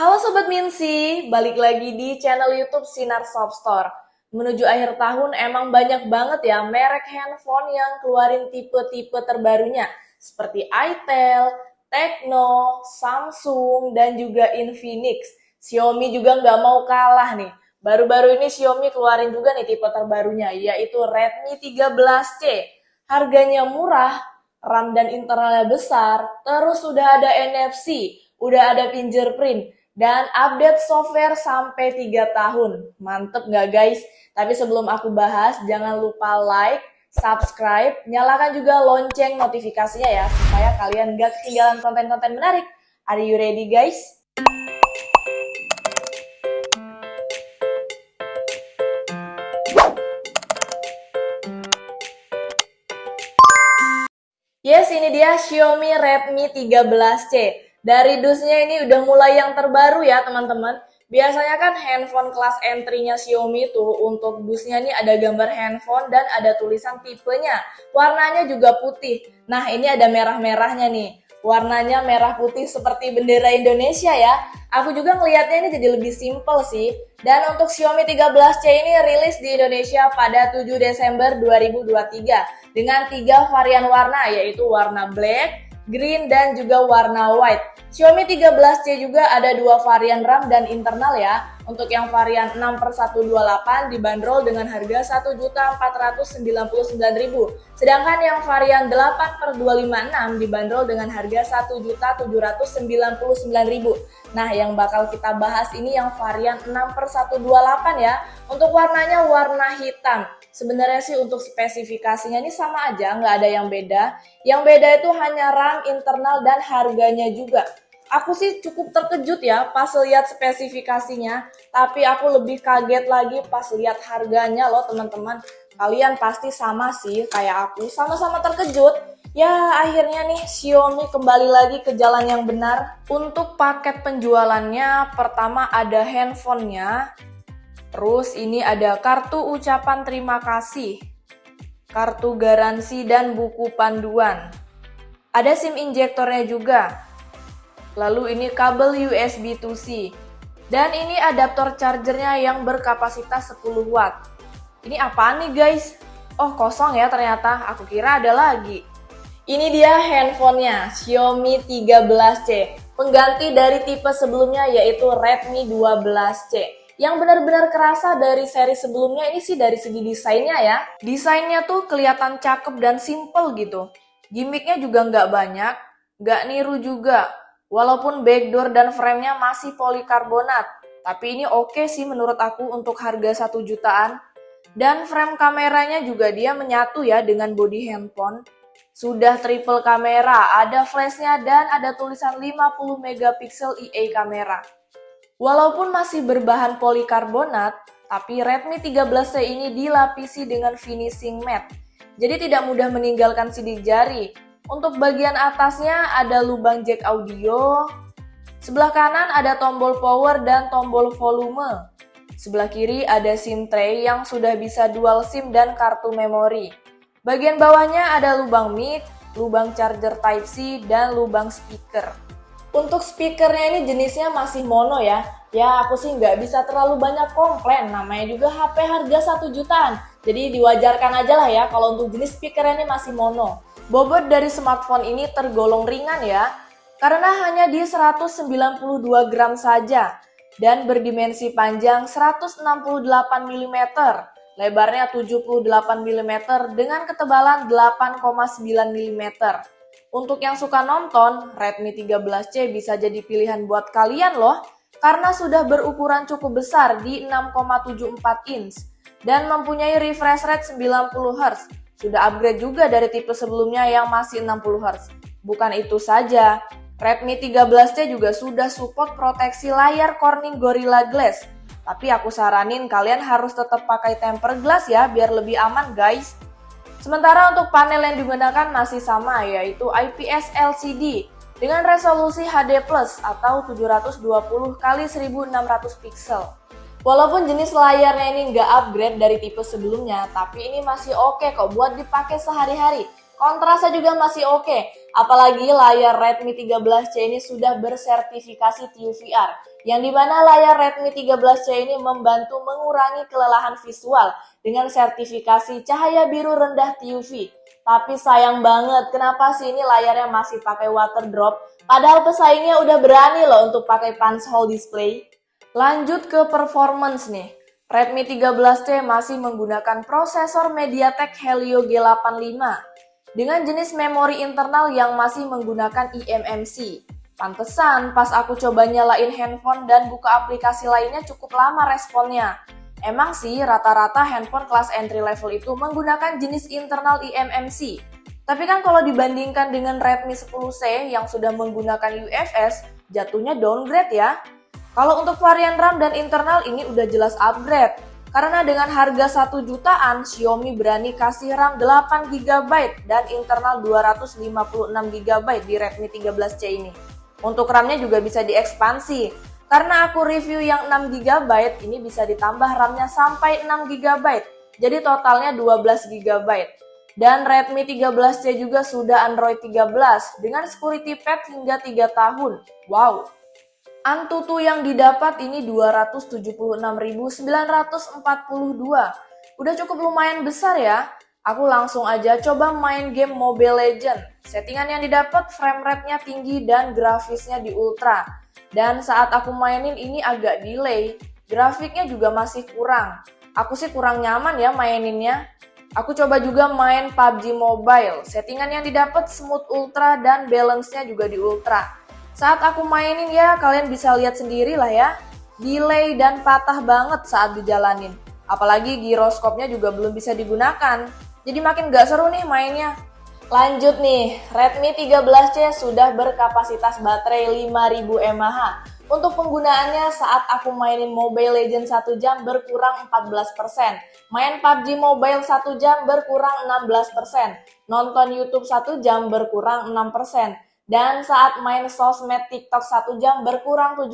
Halo Sobat Minsi, balik lagi di channel YouTube Sinar Shop Store. Menuju akhir tahun emang banyak banget ya merek handphone yang keluarin tipe-tipe terbarunya seperti Itel, Tecno, Samsung, dan juga Infinix. Xiaomi juga nggak mau kalah nih. Baru-baru ini Xiaomi keluarin juga nih tipe terbarunya yaitu Redmi 13C. Harganya murah, RAM dan internalnya besar, terus sudah ada NFC, udah ada fingerprint, dan update software sampai 3 tahun. Mantep nggak guys? Tapi sebelum aku bahas, jangan lupa like, subscribe, nyalakan juga lonceng notifikasinya ya, supaya kalian gak ketinggalan konten-konten menarik. Are you ready guys? Yes, ini dia Xiaomi Redmi 13C. Dari dusnya ini udah mulai yang terbaru ya teman-teman. Biasanya kan handphone kelas entry-nya Xiaomi itu untuk dusnya ini ada gambar handphone dan ada tulisan tipenya. Warnanya juga putih. Nah, ini ada merah-merahnya nih. Warnanya merah putih seperti bendera Indonesia ya. Aku juga ngelihatnya ini jadi lebih simple sih. Dan untuk Xiaomi 13C ini rilis di Indonesia pada 7 Desember 2023 dengan 3 varian warna yaitu warna black, green, dan juga warna white. Xiaomi 13C juga ada 2 varian RAM dan internal ya. Untuk yang varian 6/128 dibanderol dengan harga Rp1.499.000. Sedangkan yang varian 8/256 dibanderol dengan harga Rp1.799.000. Nah, yang bakal kita bahas ini yang varian 6/128 ya. Untuk warnanya warna hitam. Sebenarnya sih untuk spesifikasinya ini sama aja, nggak ada yang beda. Yang beda itu hanya RAM, internal, dan harganya juga. Aku sih cukup terkejut ya pas lihat spesifikasinya, tapi aku lebih kaget lagi pas lihat harganya loh teman-teman. Kalian pasti sama sih kayak aku, sama-sama terkejut. Ya akhirnya nih Xiaomi kembali lagi ke jalan yang benar. Untuk paket penjualannya, pertama ada handphonenya. Terus ini ada kartu ucapan terima kasih, kartu garansi, dan buku panduan. Ada SIM injektornya juga. Lalu ini kabel USB Type-C. Dan ini adaptor chargernya yang berkapasitas 10 watt. Ini apaan nih guys? Oh kosong ya ternyata, aku kira ada lagi. Ini dia handphonenya, Xiaomi 13C. Pengganti dari tipe sebelumnya yaitu Redmi 12C. Yang benar-benar kerasa dari seri sebelumnya ini sih dari segi desainnya ya. Desainnya tuh kelihatan cakep dan simple gitu. Gimmicknya juga nggak banyak, nggak niru juga. Walaupun backdoor dan frame-nya masih polikarbonat. Tapi ini oke sih menurut aku untuk harga 1 jutaan. Dan frame kameranya juga dia menyatu ya dengan body handphone. Sudah triple kamera, ada flashnya dan ada tulisan 50 megapiksel EA kamera. Walaupun masih berbahan polikarbonat, tapi Redmi 13C ini dilapisi dengan finishing matte. Jadi tidak mudah meninggalkan sidik jari. Untuk bagian atasnya ada lubang jack audio. Sebelah kanan ada tombol power dan tombol volume. Sebelah kiri ada SIM tray yang sudah bisa dual SIM dan kartu memori. Bagian bawahnya ada lubang mic, lubang charger Type-C, dan lubang speaker. Untuk speakernya ini jenisnya masih mono ya. Ya aku sih nggak bisa terlalu banyak komplain, namanya juga HP harga 1 jutaan. Jadi diwajarkan aja lah ya kalau untuk jenis speakernya ini masih mono. Bobot dari smartphone ini tergolong ringan ya, karena hanya di 192 gram saja. Dan berdimensi panjang 168 mm, lebarnya 78 mm dengan ketebalan 8,9 mm. Untuk yang suka nonton, Redmi 13C bisa jadi pilihan buat kalian loh, karena sudah berukuran cukup besar di 6,74 inch dan mempunyai refresh rate 90 Hz. Sudah upgrade juga dari tipe sebelumnya yang masih 60 Hz. Bukan itu saja, Redmi 13C juga sudah support proteksi layar Corning Gorilla Glass. Tapi aku saranin kalian harus tetap pakai tempered glass ya, biar lebih aman guys. Sementara untuk panel yang digunakan masih sama, yaitu IPS LCD dengan resolusi HD+ atau 720x1600 pixel. Walaupun jenis layarnya ini nggak upgrade dari tipe sebelumnya, tapi ini masih oke kok buat dipakai sehari-hari. Kontrasnya juga masih oke. Apalagi layar Redmi 13C ini sudah bersertifikasi TUVR, yang dimana layar Redmi 13C ini membantu mengurangi kelelahan visual dengan sertifikasi cahaya biru rendah TUV. Tapi sayang banget, kenapa sih ini layarnya masih pakai water drop? Padahal pesaingnya udah berani loh untuk pakai punch hole display. Lanjut ke performance nih. Redmi 13C masih menggunakan prosesor MediaTek Helio G85 dengan jenis memori internal yang masih menggunakan eMMC. Pantesan pas aku coba nyalain handphone dan buka aplikasi lainnya cukup lama responnya. Emang sih rata-rata handphone kelas entry level itu menggunakan jenis internal eMMC. Tapi kan kalau dibandingkan dengan Redmi 10C yang sudah menggunakan UFS, jatuhnya downgrade ya. Kalau untuk varian RAM dan internal ini udah jelas upgrade. Karena dengan harga 1 jutaan, Xiaomi berani kasih RAM 8GB dan internal 256GB di Redmi 13C ini. Untuk RAM-nya juga bisa diekspansi. Karena aku review yang 6GB, ini bisa ditambah RAM-nya sampai 6GB. Jadi totalnya 12GB. Dan Redmi 13C juga sudah Android 13 dengan security patch hingga 3 tahun. Wow! Antutu yang didapat ini 276.942. Udah cukup lumayan besar ya. Aku langsung aja coba main game Mobile Legends. Settingan yang didapat frame rate-nya tinggi dan grafisnya di ultra. Dan saat aku mainin ini agak delay. Grafiknya juga masih kurang. Aku sih kurang nyaman ya maininnya. Aku coba juga main PUBG Mobile. Settingan yang didapat smooth ultra dan balance-nya juga di ultra. Saat aku mainin ya, kalian bisa lihat sendiri lah ya. Delay dan patah banget saat dijalanin. Apalagi giroskopnya juga belum bisa digunakan. Jadi makin gak seru nih mainnya. Lanjut nih, Redmi 13C sudah berkapasitas baterai 5000 mAh. Untuk penggunaannya saat aku mainin Mobile Legends 1 jam berkurang 14%. Main PUBG Mobile 1 jam berkurang 16%. Nonton YouTube 1 jam berkurang 6%. Dan saat main sosmed TikTok 1 jam berkurang 7%.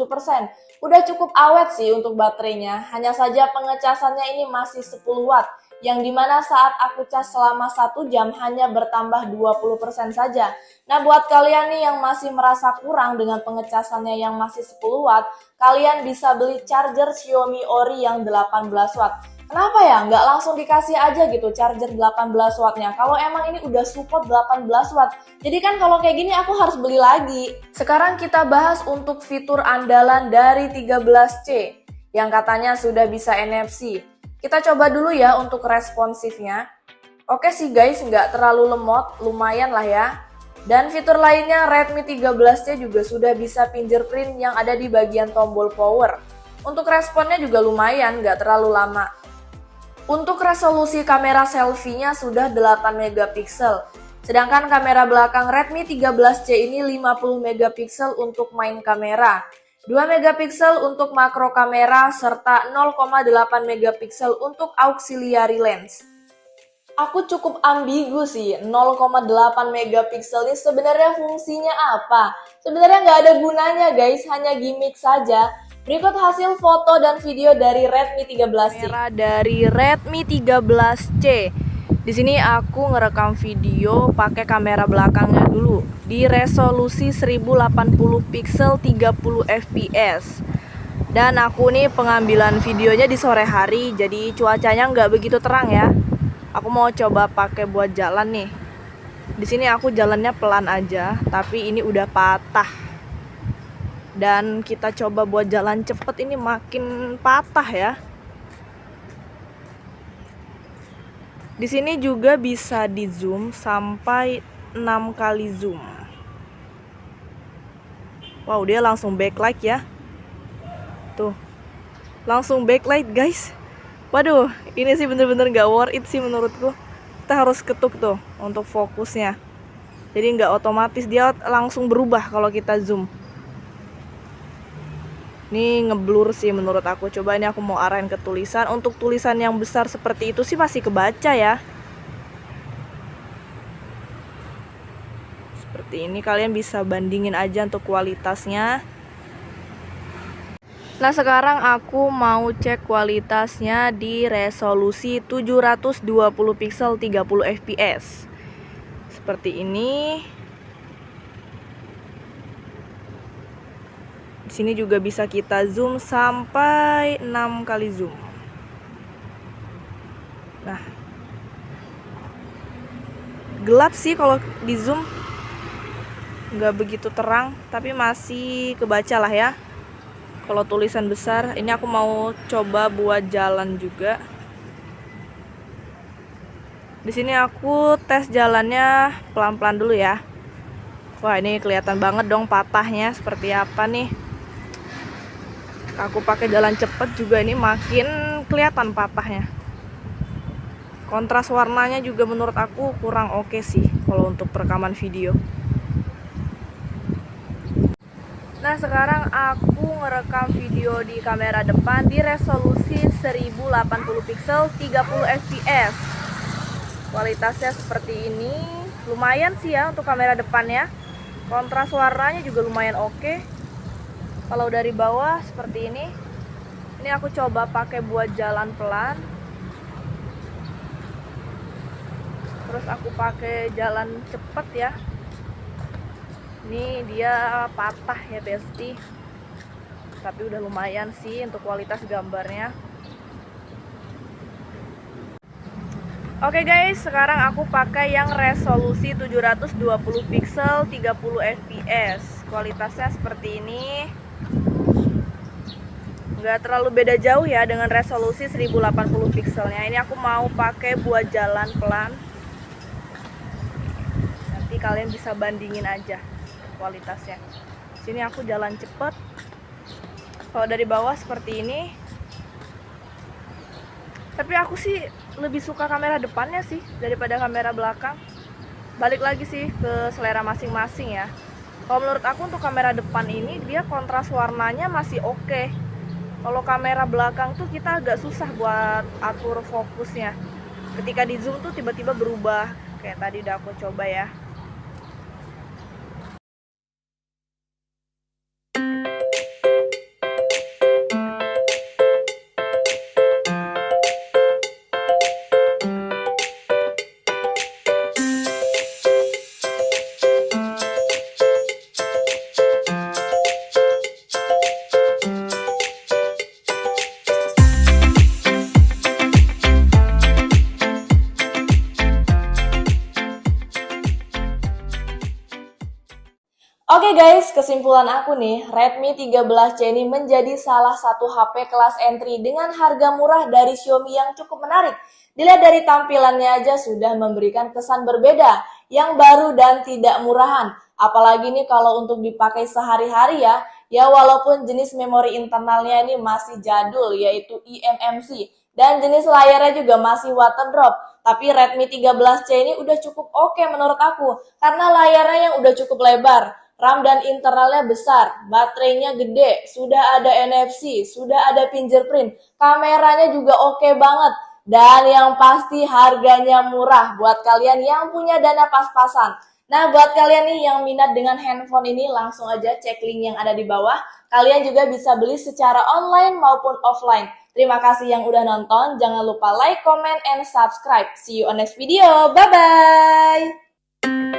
Udah cukup awet sih untuk baterainya, hanya saja pengecasannya ini masih 10 watt. Yang dimana saat aku cas selama 1 jam hanya bertambah 20% saja. Nah buat kalian nih yang masih merasa kurang dengan pengecasannya yang masih 10 watt, kalian bisa beli charger Xiaomi Ori yang 18 watt. Kenapa ya nggak langsung dikasih aja gitu charger 18 wattnya kalau emang ini udah support 18 watt. Jadi kan kalau kayak gini aku harus beli lagi. Sekarang kita bahas untuk fitur andalan dari 13C yang katanya sudah bisa NFC. Kita coba dulu ya untuk responsifnya. Oke sih guys, nggak terlalu lemot, lumayan lah ya. Dan fitur lainnya Redmi 13C juga sudah bisa fingerprint yang ada di bagian tombol power. Untuk responnya juga lumayan, nggak terlalu lama. Untuk resolusi kamera selfie-nya sudah 8 megapiksel. Sedangkan kamera belakang Redmi 13C ini 50 megapiksel untuk main kamera, 2 megapiksel untuk makro kamera, serta 0,8 megapiksel untuk auxiliary lens. Aku cukup ambigu sih, 0,8 megapiksel ini sebenarnya fungsinya apa? Sebenarnya nggak ada gunanya guys, hanya gimmick saja. Berikut hasil foto dan video dari Redmi 13C. Kamera dari Redmi 13C. Di sini aku ngerekam video pakai kamera belakangnya dulu di resolusi 1080 pixel 30 fps. Dan aku nih pengambilan videonya di sore hari, jadi cuacanya nggak begitu terang ya. Aku mau coba pakai buat jalan nih. Di sini aku jalannya pelan aja, tapi ini udah patah. Dan kita coba buat jalan cepet, ini makin patah ya. Di sini juga bisa di zoom sampai 6 kali zoom. Wow, dia langsung backlight ya. Tuh, langsung backlight guys. Waduh, ini sih bener-bener gak worth it sih menurutku. Kita harus ketuk tuh untuk fokusnya. Jadi gak otomatis, dia langsung berubah kalau kita zoom. Ini ngeblur sih menurut aku. Coba ini aku mau arahin ke tulisan. Untuk tulisan yang besar seperti itu sih masih kebaca ya. Seperti ini, kalian bisa bandingin aja untuk kualitasnya. Nah sekarang aku mau cek kualitasnya di resolusi 720 pixel 30 fps. Seperti ini. sini juga bisa kita zoom sampai 6 kali zoom. Nah, gelap sih kalau di zoom, nggak begitu terang, tapi masih kebaca lah ya. Kalau tulisan besar, ini aku mau coba buat jalan juga. Di sini aku tes jalannya pelan-pelan dulu ya. Wah, ini kelihatan banget dong patahnya seperti apa nih. Aku pakai jalan cepet juga ini makin kelihatan patahnya. Kontras warnanya juga menurut aku kurang oke sih kalau untuk perekaman video. Nah, sekarang aku ngerekam video di kamera depan di resolusi 1080 pixel 30 fps. Kualitasnya seperti ini, lumayan sih ya untuk kamera depannya. Kontras warnanya juga lumayan oke. Kalau dari bawah seperti ini aku coba pakai buat jalan pelan. Terus aku pakai jalan cepet ya. Ini dia patah ya besti, tapi udah lumayan sih untuk kualitas gambarnya. Oke guys, sekarang aku pakai yang resolusi 720 pixel 30 fps. Kualitasnya seperti ini. Nggak terlalu beda jauh ya dengan resolusi 1080 pixelnya. Ini aku mau pakai buat jalan pelan. Nanti kalian bisa bandingin aja kualitasnya. Sini aku jalan cepet. Kalau dari bawah seperti ini. Tapi aku sih lebih suka kamera depannya sih daripada kamera belakang. Balik lagi sih ke selera masing-masing ya. Kalau menurut aku untuk kamera depan ini dia kontras warnanya masih oke. Kalau kamera belakang tuh kita agak susah buat atur fokusnya. Ketika di zoom tuh tiba-tiba berubah. Kayak tadi udah aku coba ya. Oke guys, kesimpulan aku nih, Redmi 13C ini menjadi salah satu HP kelas entry dengan harga murah dari Xiaomi yang cukup menarik. Dilihat dari tampilannya aja sudah memberikan kesan berbeda, yang baru dan tidak murahan. Apalagi nih kalau untuk dipakai sehari-hari ya walaupun jenis memori internalnya ini masih jadul yaitu eMMC. Dan jenis layarnya juga masih water drop. Tapi Redmi 13C ini udah cukup oke menurut aku, karena layarnya yang udah cukup lebar. RAM dan internalnya besar, baterainya gede, sudah ada NFC, sudah ada fingerprint, kameranya juga oke banget, dan yang pasti harganya murah buat kalian yang punya dana pas-pasan. Nah, buat kalian nih yang minat dengan handphone ini, langsung aja cek link yang ada di bawah. Kalian juga bisa beli secara online maupun offline. Terima kasih yang udah nonton, jangan lupa like, comment, and subscribe. See you on next video, bye-bye!